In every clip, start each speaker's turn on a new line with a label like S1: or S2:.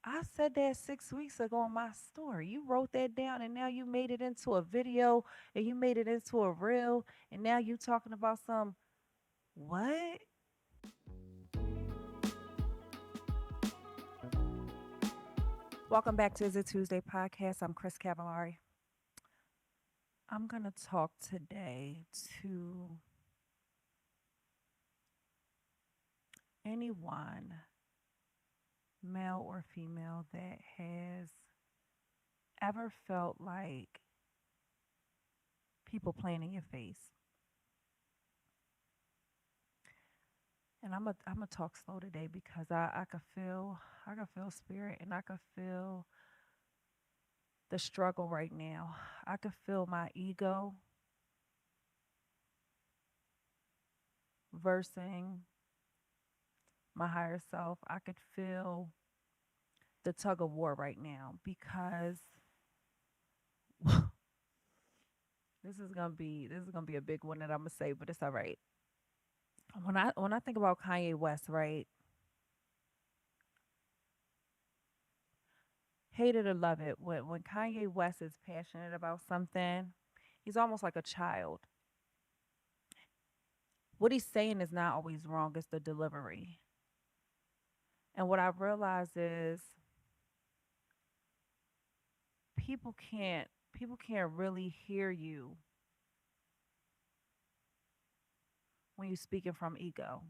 S1: I said that 6 weeks ago in my story. You wrote that down and now you made it into a video and you made it into a reel and now you talking about some what? Welcome back to the Tuesday podcast. I'm Cris Cavallari. I'm going to talk today to anyone, male or female, that has ever felt like people playing in your face. And I'm gonna talk slow today because I could feel spirit and I could feel the struggle right now. I could feel my ego versing my higher self. I could feel the tug of war right now because this is gonna be a big one that I'm gonna say, but it's all right. When I think about Kanye West, right? Hate it or love it. When Kanye West is passionate about something, he's almost like a child. What he's saying is not always wrong, it's the delivery. And what I've realized is people can't really hear you when you're speaking from ego.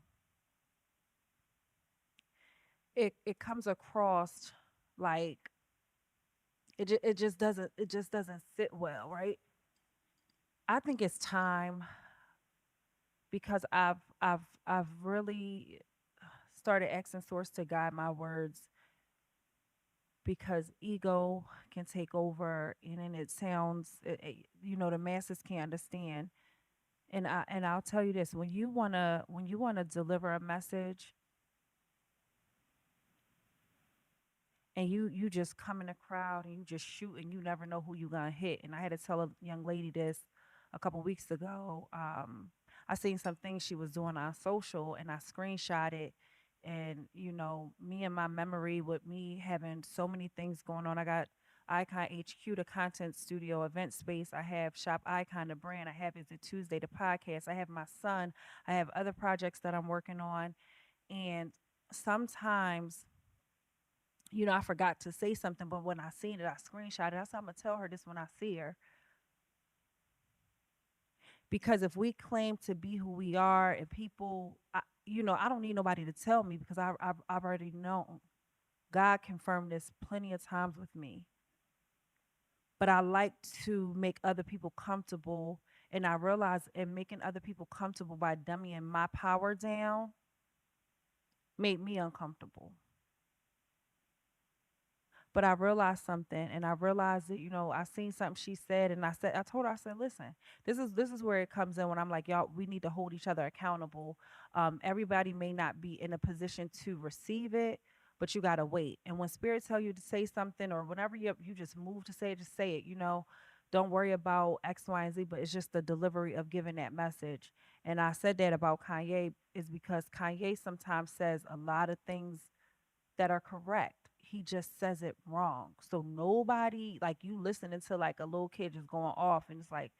S1: It comes across like it just doesn't sit well, right? I think it's time because I've really started asking source to guide my words because ego can take over and then it sounds the masses can't understand. And I'll tell you this, when you want to deliver a message and you just come in a crowd and you just shoot and you never know who you gonna hit. And I had to tell a young lady this a couple weeks ago. I seen some things she was doing on social and I screenshot it. And me and my memory with me having so many things going on. I got Icon HQ, the content studio event space. I have Shop Icon, the brand. I have Is It Tuesday, the podcast. I have my son. I have other projects that I'm working on. And sometimes I forgot to say something, but when I seen it, I screenshot it. I said, I'm gonna tell her this when I see her. Because if we claim to be who we are, and I don't need nobody to tell me because I've already known. God confirmed this plenty of times with me. But I like to make other people comfortable, and I realize in making other people comfortable by dummying my power down made me uncomfortable. But I realized something, and I realized that I seen something she said, and I told her, I said, listen, this is where it comes in when I'm like, y'all, we need to hold each other accountable. Everybody may not be in a position to receive it, but you gotta wait. And when spirit tell you to say something, or whenever you just move to say it, just say it. Don't worry about X, Y, and Z, but it's just the delivery of giving that message. And I said that about Kanye is because Kanye sometimes says a lot of things that are correct. He just says it wrong. So nobody, like, you listening to like a little kid just going off, and it's like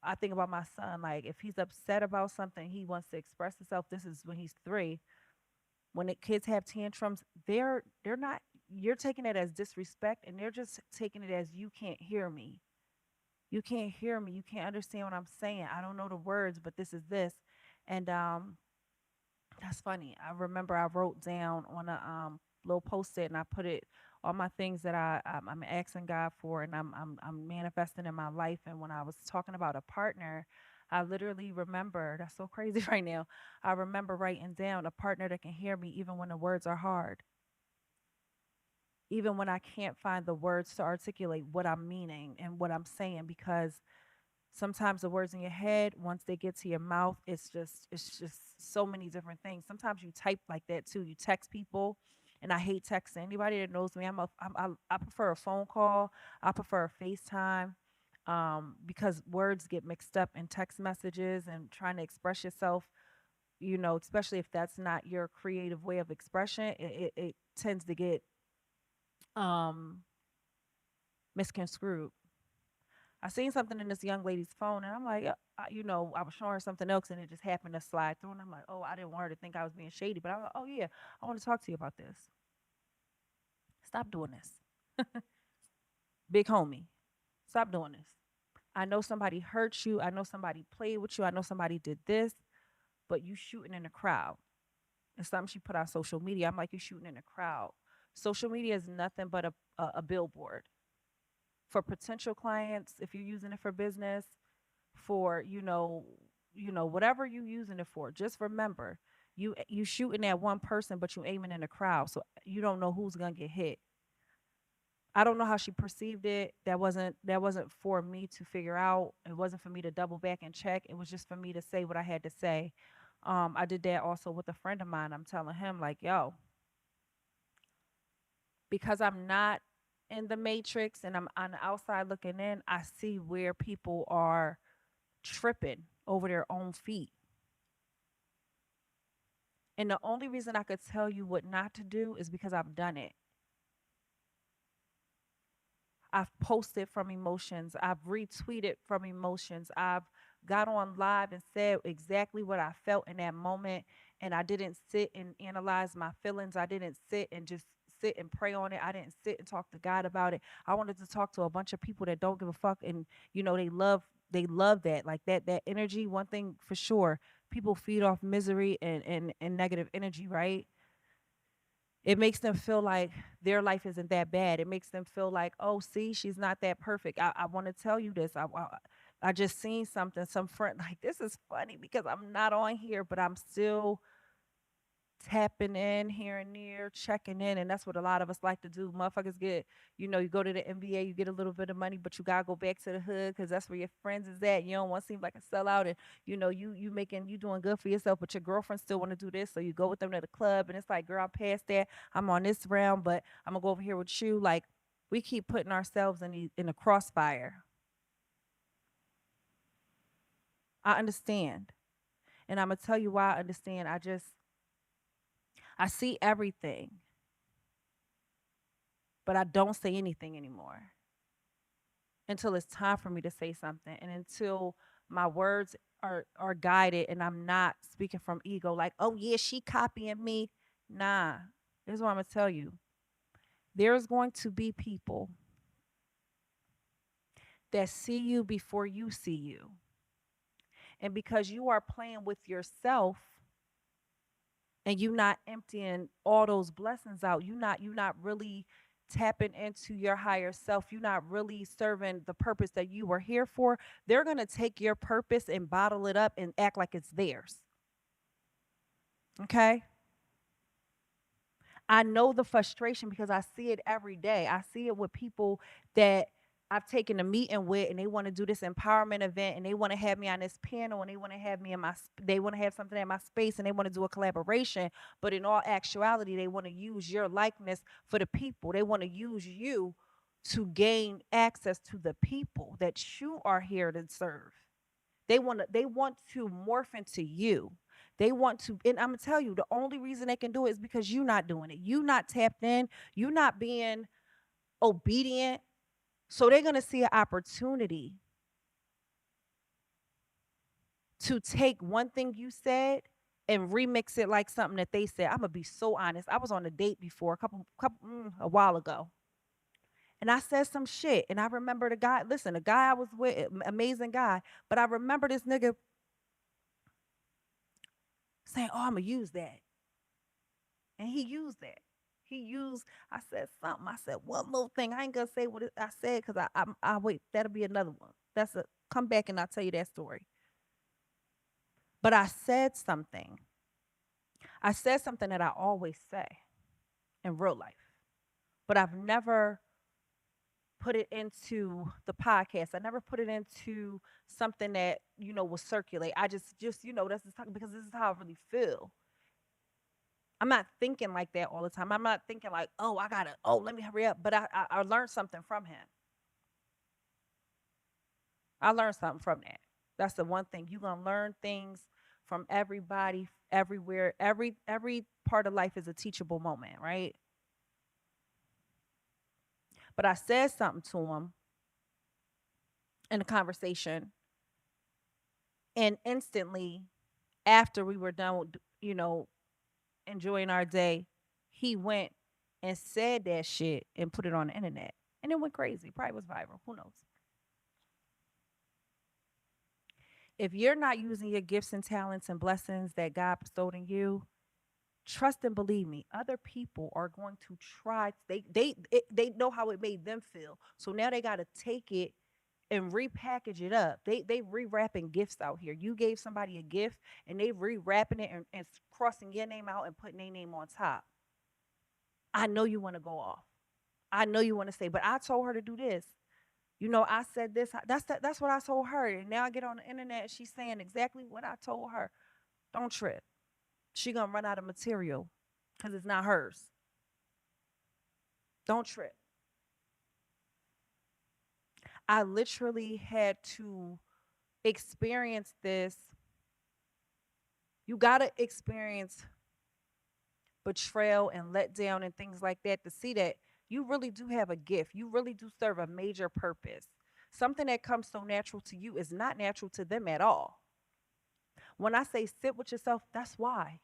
S1: I think about my son. Like, if he's upset about something, he wants to express himself. This is when he's 3. When the kids have tantrums, they're not. You're taking it as disrespect, and they're just taking it as you can't hear me. You can't hear me. You can't understand what I'm saying. I don't know the words, but this is this, and that's funny. I remember I wrote down on a little post-it and I put it all my things that I'm asking God for and I'm manifesting in my life. And when I was talking about a partner, I literally remember, that's so crazy right now. I remember writing down a partner that can hear me even when the words are hard, even when I can't find the words to articulate what I'm meaning and what I'm saying, because sometimes the words in your head, once they get to your mouth, it's just so many different things. Sometimes you type like that too. You text people, and I hate texting. Anybody that knows me, I prefer a phone call. I prefer a FaceTime, because words get mixed up in text messages and trying to express yourself. Especially if that's not your creative way of expression, it tends to get um misconstrued. I seen something in this young lady's phone, and I'm like, I was showing her something else, and it just happened to slide through. And I'm like, oh, I didn't want her to think I was being shady, but I was like, oh yeah, I want to talk to you about this. Stop doing this, big homie. Stop doing this. I know somebody hurt you. I know somebody played with you. I know somebody did this, but you shooting in the crowd. It's something she put on social media. I'm like, you shooting in the crowd. Social media is nothing but a billboard for potential clients if you're using it for business, for whatever you using it for. Just remember, you shooting at one person, but you aiming in the crowd, so you don't know who's gonna get hit. I don't know how she perceived it. That wasn't for me to figure out. It wasn't for me to double back and check. It was just for me to say what I had to say. I did that also with a friend of mine. I'm telling him like, yo, because I'm not in the matrix and I'm on the outside looking in, I see where people are tripping over their own feet. And the only reason I could tell you what not to do is because I've done it. I've posted from emotions. I've retweeted from emotions. I've got on live and said exactly what I felt in that moment. And I didn't sit and analyze my feelings. I didn't sit and just sit and pray on it. I didn't sit and talk to God about it. I wanted to talk to a bunch of people that don't give a fuck, and they love that. Like that energy, one thing for sure, people feed off misery and negative energy, right? It makes them feel like their life isn't that bad. It makes them feel like, oh, see, she's not that perfect. I want to tell you this. I just seen something, some friend, like, this is funny because I'm not on here, but I'm still tapping in here and there, checking in, and that's what a lot of us like to do. Motherfuckers get, you go to the NBA, you get a little bit of money, but you gotta go back to the hood because that's where your friends is at. You don't want to seem like a sellout, and you doing good for yourself, but your girlfriend still want to do this, so you go with them to the club, and it's like, girl, I'm past that. I'm on this round, but I'm gonna go over here with you. Like, we keep putting ourselves in the crossfire. I understand, and I'm gonna tell you why I understand. I see everything, but I don't say anything anymore until it's time for me to say something, and until my words are guided and I'm not speaking from ego like, oh yeah, she copying me. Nah. Here's what I'm gonna tell you. There's going to be people that see you before you see you. And because you are playing with yourself and you not emptying all those blessings out, you not really tapping into your higher self, you're not really serving the purpose that you were here for, they're going to take your purpose and bottle it up and act like it's theirs. Okay? I know the frustration because I see it every day. I see it with people that I've taken a meeting with, and they want to do this empowerment event, and they want to have me on this panel, and they want to have me in they want to have something in my space, and they want to do a collaboration, but in all actuality they want to use your likeness for the people. They want to use you to gain access to the people that you are here to serve. They want to morph into you. They want to, and I'm gonna tell you, the only reason they can do it is because you're not doing it. You not tapped in. You not being obedient. So they're gonna see an opportunity to take one thing you said and remix it like something that they said. I'm gonna be so honest. I was on a date before a while ago, and I said some shit. And I remember the guy. Listen, the guy I was with, amazing guy. But I remember this nigga saying, "Oh, I'm gonna use that." And he used that. I said something. I said one little thing. I ain't gonna say what I said because I wait. That'll be another one. Come back and I'll tell you that story. But I said something. I said something that I always say in real life, but I've never put it into the podcast. I never put it into something that will circulate. I just that's just talking because this is how I really feel. I'm not thinking like that all the time. I'm not thinking like, oh, let me hurry up. But I learned something from him. I learned something from that. That's the one thing. You're gonna learn things from everybody, everywhere. Every part of life is a teachable moment, right? But I said something to him in a conversation, and instantly after we were done with, enjoying our day, he went and said that shit and put it on the internet. And it went crazy. Probably was viral. Who knows? If you're not using your gifts and talents and blessings that God bestowed in you, trust and believe me, other people are going to try. They know how it made them feel. So now they got to take it and repackage it up. They rewrapping gifts out here. You gave somebody a gift and they rewrapping it and crossing your name out and putting their name on top. I know you want to go off. I know you want to say, but I told her to do this. I said this. That's what I told her. And now I get on the internet and she's saying exactly what I told her. Don't trip. She gonna run out of material because it's not hers. Don't trip. I literally had to experience this. You gotta experience betrayal and letdown and things like that to see that you really do have a gift. You really do serve a major purpose. Something that comes so natural to you is not natural to them at all. When I say sit with yourself, that's why.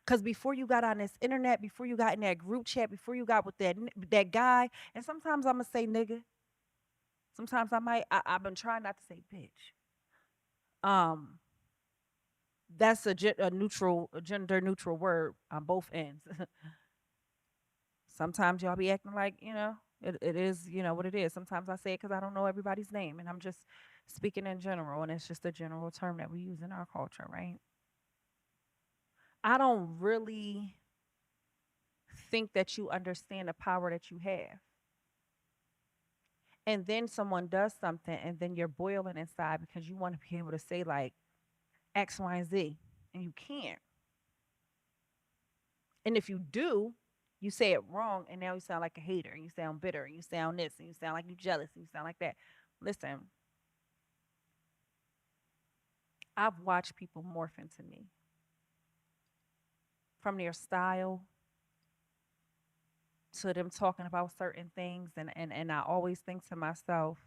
S1: Because before you got on this internet, before you got in that group chat, before you got with that guy, and sometimes I'm gonna say nigga. Sometimes I might. I've been trying not to say bitch. Um, that's a neutral, a gender neutral word on both ends. Sometimes y'all be acting like it is what it is. Sometimes I say it because I don't know everybody's name, and I'm just speaking in general, and it's just a general term that we use in our culture, right? I don't really think that you understand the power that you have. And then someone does something, and then you're boiling inside because you want to be able to say like X, Y, and Z, and you can't. And if you do, you say it wrong, and now you sound like a hater, and you sound bitter, and you sound this, and you sound like you jealous, and you sound like that. Listen, I've watched people morph into me from their style to them talking about certain things, and I always think to myself,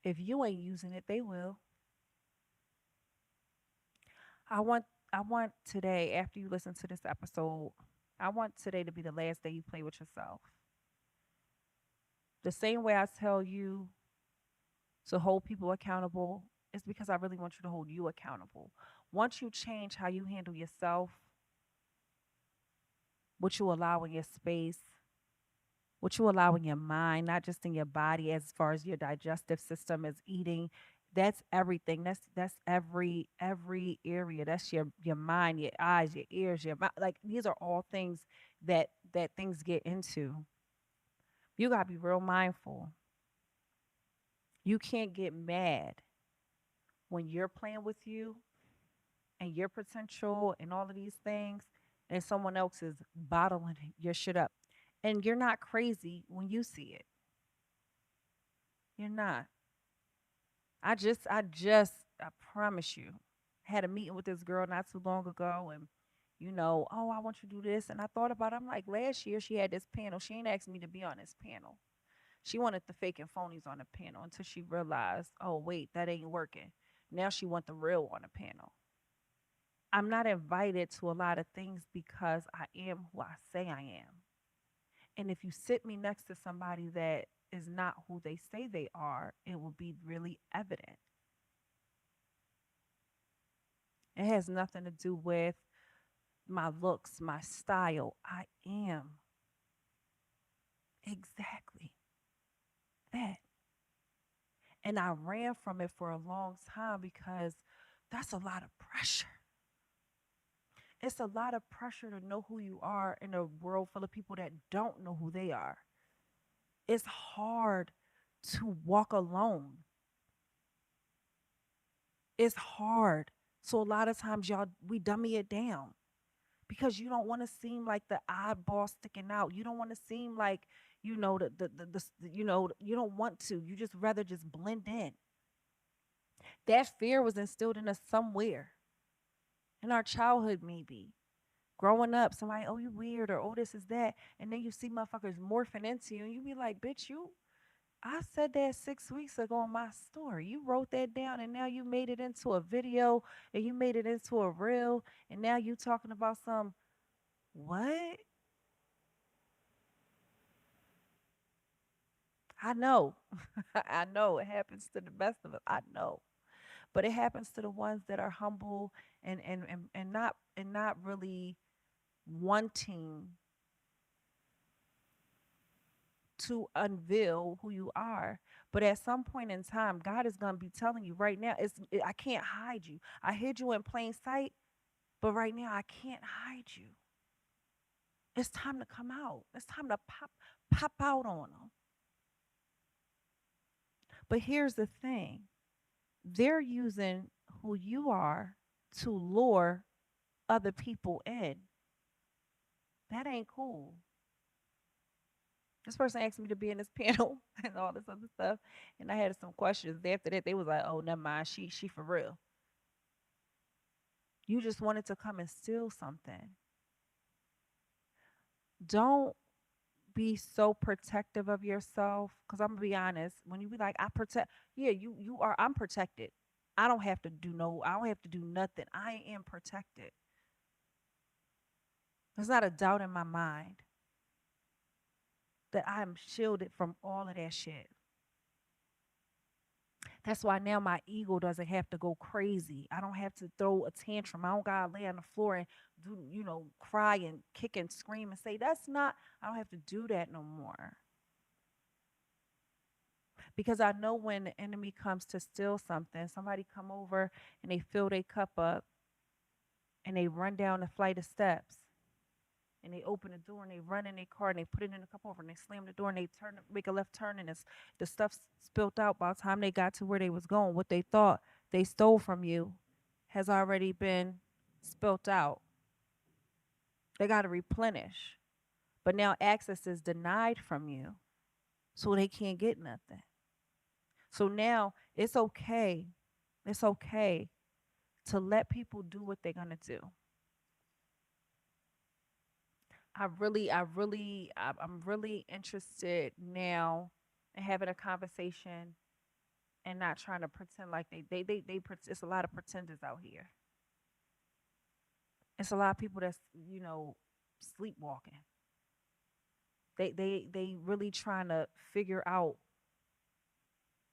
S1: if you ain't using it, they will. I want I want today, after you listen to this episode, I want today to be the last day you play with yourself. The same way I tell you to hold people accountable is because I really want you to hold you accountable. Once you change how you handle yourself, what you allow in your space, what you allow in your mind, not just in your body, as far as your digestive system is eating. That's everything. That's every area. That's your mind, your eyes, your ears, your mouth. Like these are all things that things get into. You gotta be real mindful. You can't get mad when you're playing with you and your potential and all of these things, and someone else is bottling your shit up. And you're not crazy when you see it. You're not. I promise you, had a meeting with this girl not too long ago, and oh, I want you to do this, and I thought about it. I'm like, last year she had this panel. She ain't asked me to be on this panel. She wanted the fake and phonies on the panel until she realized, oh wait, that ain't working. Now she want the real on the panel. I'm not invited to a lot of things because I am who I say I am. And if you sit me next to somebody that is not who they say they are, it will be really evident. It has nothing to do with my looks, my style. I am exactly that. And I ran from it for a long time because that's a lot of pressure. It's a lot of pressure to know who you are in a world full of people that don't know who they are. It's hard to walk alone. It's hard. So a lot of times y'all we dummy it down because you don't want to seem like the oddball sticking out. You don't want to seem like you don't want to. You just rather just blend in. That fear was instilled in us somewhere in our childhood, maybe. Growing up, somebody, oh, you weird, or oh, this is that. And then you see motherfuckers morphing into you, and you be like, bitch, I said that 6 weeks ago in my story. You wrote that down, and now you made it into a video, and you made it into a reel, and now you talking about some what? I know. I know it happens to the best of us. I know. But it happens to the ones that are humble and not really wanting to unveil who you are. But at some point in time, God is going to be telling you right now, I can't hide you. I hid you in plain sight, but right now I can't hide you. It's time to come out. It's time to pop out on them. But here's the thing. They're using who you are to lure other people in. That ain't cool. This person asked me to be in this panel and all this other stuff, and I had some questions. After that, they was like, "Oh, never mind. She for real. You just wanted to come and steal something. Don't be so protective of yourself. Cause I'm gonna be honest. When you be like, I protect, yeah, you are. I'm protected. I don't have to do no. I don't have to do nothing. I am protected. There's not a doubt in my mind that I am shielded from all of that shit. That's why now my ego doesn't have to go crazy. I don't have to throw a tantrum. I don't gotta lay on the floor and cry and kick and scream and say that's not. I don't have to do that no more because I know when the enemy comes to steal something, somebody come over and they fill their cup up and they run down the flight of steps and they open the door and they run in their car and they put it in the cup over and they slam the door and they turn make a left turn and the stuff spilt out by the time they got to where they was going. What they thought they stole from you has already been spilt out. They got to replenish. But now access is denied from you, so they can't get nothing. So now it's okay. It's okay to let people do what they're going to do. I'm really interested now in having a conversation and not trying to pretend like it's a lot of pretenders out here. It's a lot of people that's, sleepwalking. They really trying to figure out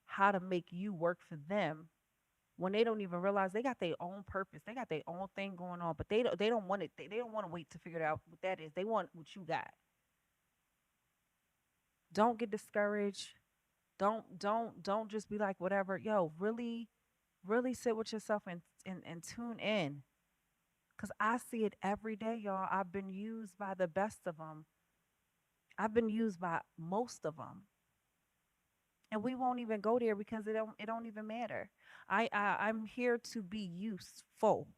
S1: how to make you work for them when they don't even realize they got their own purpose. They got their own thing going on, but they don't want it. They don't want to wait to figure it out what that is. They want what you got. Don't get discouraged. Don't just be like whatever. Yo, really sit with yourself and tune in. Cause I see it every day, y'all. I've been used by the best of them. I've been used by most of them. And we won't even go there because it don't even matter. I'm here to be useful.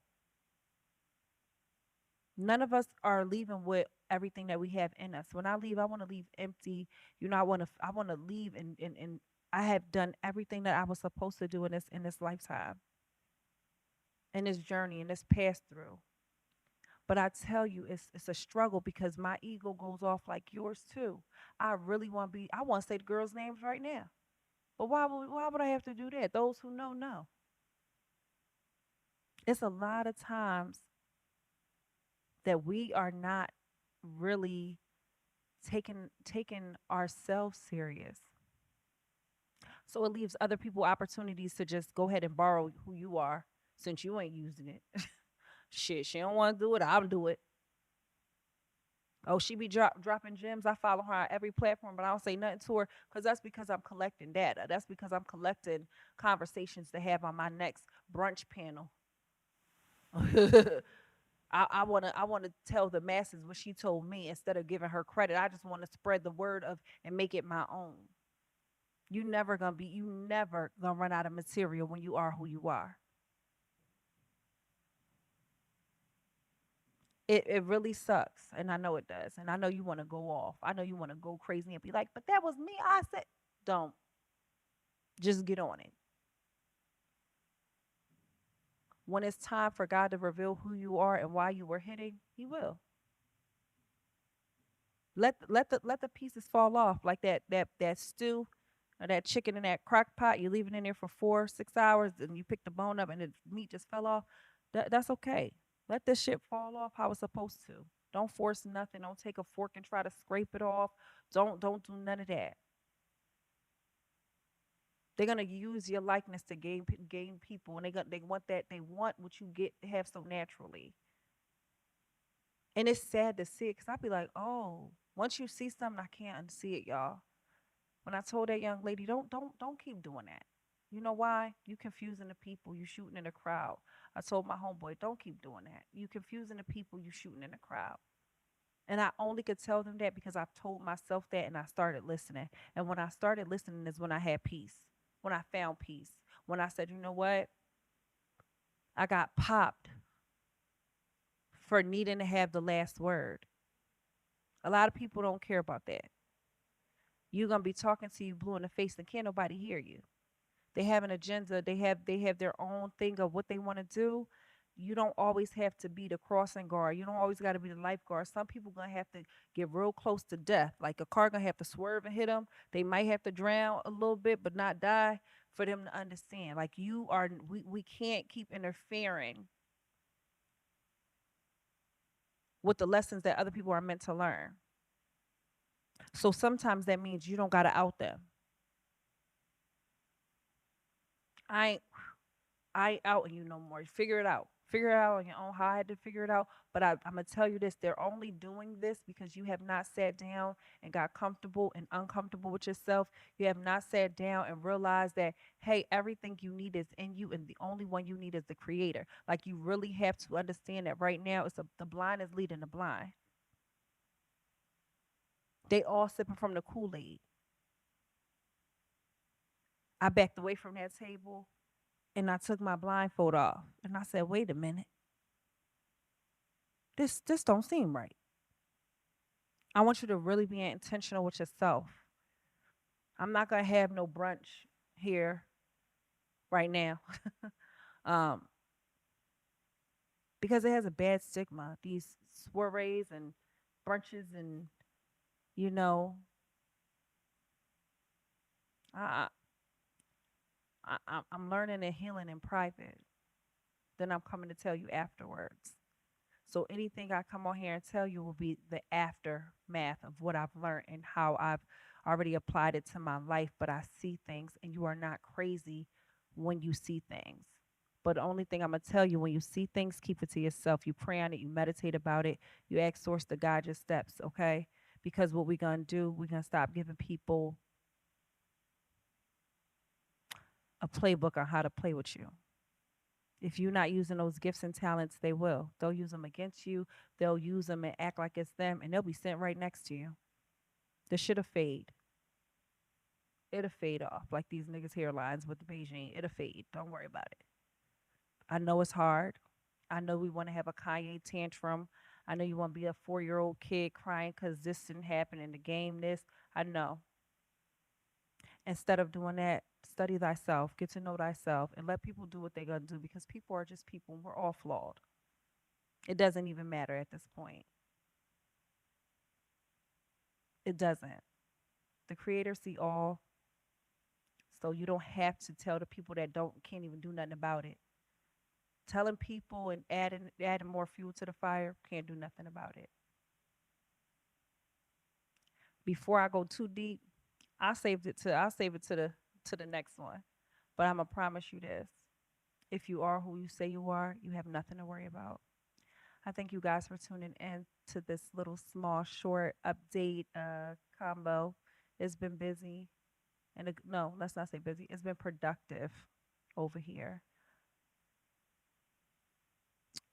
S1: None of us are leaving with everything that we have in us. When I leave, I want to leave empty. I want to leave and I have done everything that I was supposed to do in this lifetime, in this journey, in this pass through. But I tell you, it's a struggle because my ego goes off like yours too. I really want to be. I want to say the girls' names right now. But why would I have to do that? Those who know. It's a lot of times that we are not really taking ourselves serious. So it leaves other people opportunities to just go ahead and borrow who you are since you ain't using it. Shit, she don't want to do it. I'll do it. Oh, she be dropping gems. I follow her on every platform, but I don't say nothing to her because that's because I'm collecting data. That's because I'm collecting conversations to have on my next brunch panel. I wanna tell the masses what she told me instead of giving her credit. I just want to spread the word of and make it my own. You never gonna run out of material when you are who you are. It really sucks, and I know it does, and I know you want to go off. I know you want to go crazy and be like, but that was me. I said, don't, just get on it. When it's time for God to reveal who you are and why you were hitting, He will. Let the pieces fall off like that stew or that chicken in that crock pot. You leave it in there for 4 6 hours, and you pick the bone up, and the meat just fell off. That's okay. Let this shit fall off how it's supposed to. Don't force nothing. Don't take a fork and try to scrape it off. Don't do none of that. They're gonna use your likeness to gain people, and they want that. They want what you get to have so naturally. And it's sad to see it because I'd be like, oh, once you see something, I can't unsee it, y'all. When I told that young lady, don't keep doing that. You know why? You confusing the people. You shooting in the crowd. I told my homeboy, don't keep doing that. You confusing the people. You shooting in the crowd. And I only could tell them that because I've told myself that and I started listening. And when I started listening is when I had peace. When I found peace. When I said, you know what? I got popped for needing to have the last word. A lot of people don't care about that. You're gonna be talking to you blue in the face and can't nobody hear you. They have an agenda. They have their own thing of what they want to do. You don't always have to be the crossing guard. You don't always got to be the lifeguard. Some people gonna have to get real close to death. Like a car gonna have to swerve and hit them. They might have to drown a little bit, but not die for them to understand. Like you are, we can't keep interfering with the lessons that other people are meant to learn. So sometimes that means you don't gotta out them. I ain't I ain't outing you no more. Figure it out. Figure it out on your own how I had to figure it out. But I'm gonna tell you this: they're only doing this because you have not sat down and got comfortable and uncomfortable with yourself. You have not sat down and realized that hey, everything you need is in you, and the only one you need is the Creator. Like you really have to understand that right now. The blind is leading the blind. They all sipping from the Kool Aid. I backed away from that table and I took my blindfold off, and I said, "Wait a minute, this don't seem right." I want you to really be intentional with yourself. I'm not gonna have no brunch here right now, um, because it has a bad stigma. These soirees and brunches, and you know, I, I'm learning and healing in private. Then I'm coming to tell you afterwards. So anything I come on here and tell you will be the aftermath of what I've learned and how I've already applied it to my life. But I see things, and you are not crazy when you see things. But the only thing I'm gonna tell you, when you see things, keep it to yourself. You pray on it, you meditate about it, you ask source to guide your steps, okay? Because what we're gonna do, we're gonna stop giving people a playbook on how to play with you. If you're not using those gifts and talents, they will. They'll use them against you. They'll use them and act like it's them, and they'll be sitting right next to you. The shit'll fade. It'll fade off like these niggas' hairlines with the Beijing. It'll fade. Don't worry about it. I know it's hard. I know we want to have a Kanye tantrum. I know you want to be a 4-year-old kid crying because this didn't happen in the game. This, I know. Instead of doing that, study thyself, get to know thyself, and let people do what they're going to do because people are just people. We're all flawed. It doesn't even matter at this point. It doesn't. The creator see all, so you don't have to tell the people that don't can't even do nothing about it. Telling people and adding more fuel to the fire can't do nothing about it. Before I go too deep, I'll save it to the next one. But I'm gonna promise you this. If you are who you say you are, you have nothing to worry about. I thank you guys for tuning in to this little small short update combo. It's been busy and no, let's not say busy. It's been productive over here.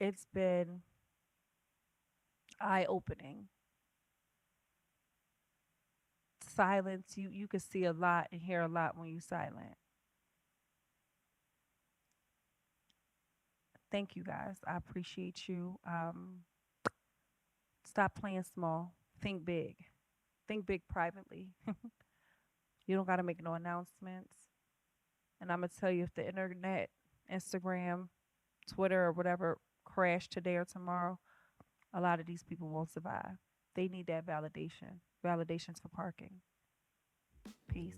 S1: It's been eye opening. Silence, you can see a lot and hear a lot when you're silent. Thank you guys. I appreciate you. Stop playing small. Think big. Think big privately. You don't got to make no announcements. And I'm gonna tell you, if the internet, Instagram, Twitter or whatever crash today or tomorrow, a lot of these people won't survive. They need that validation. Validations for parking. Peace.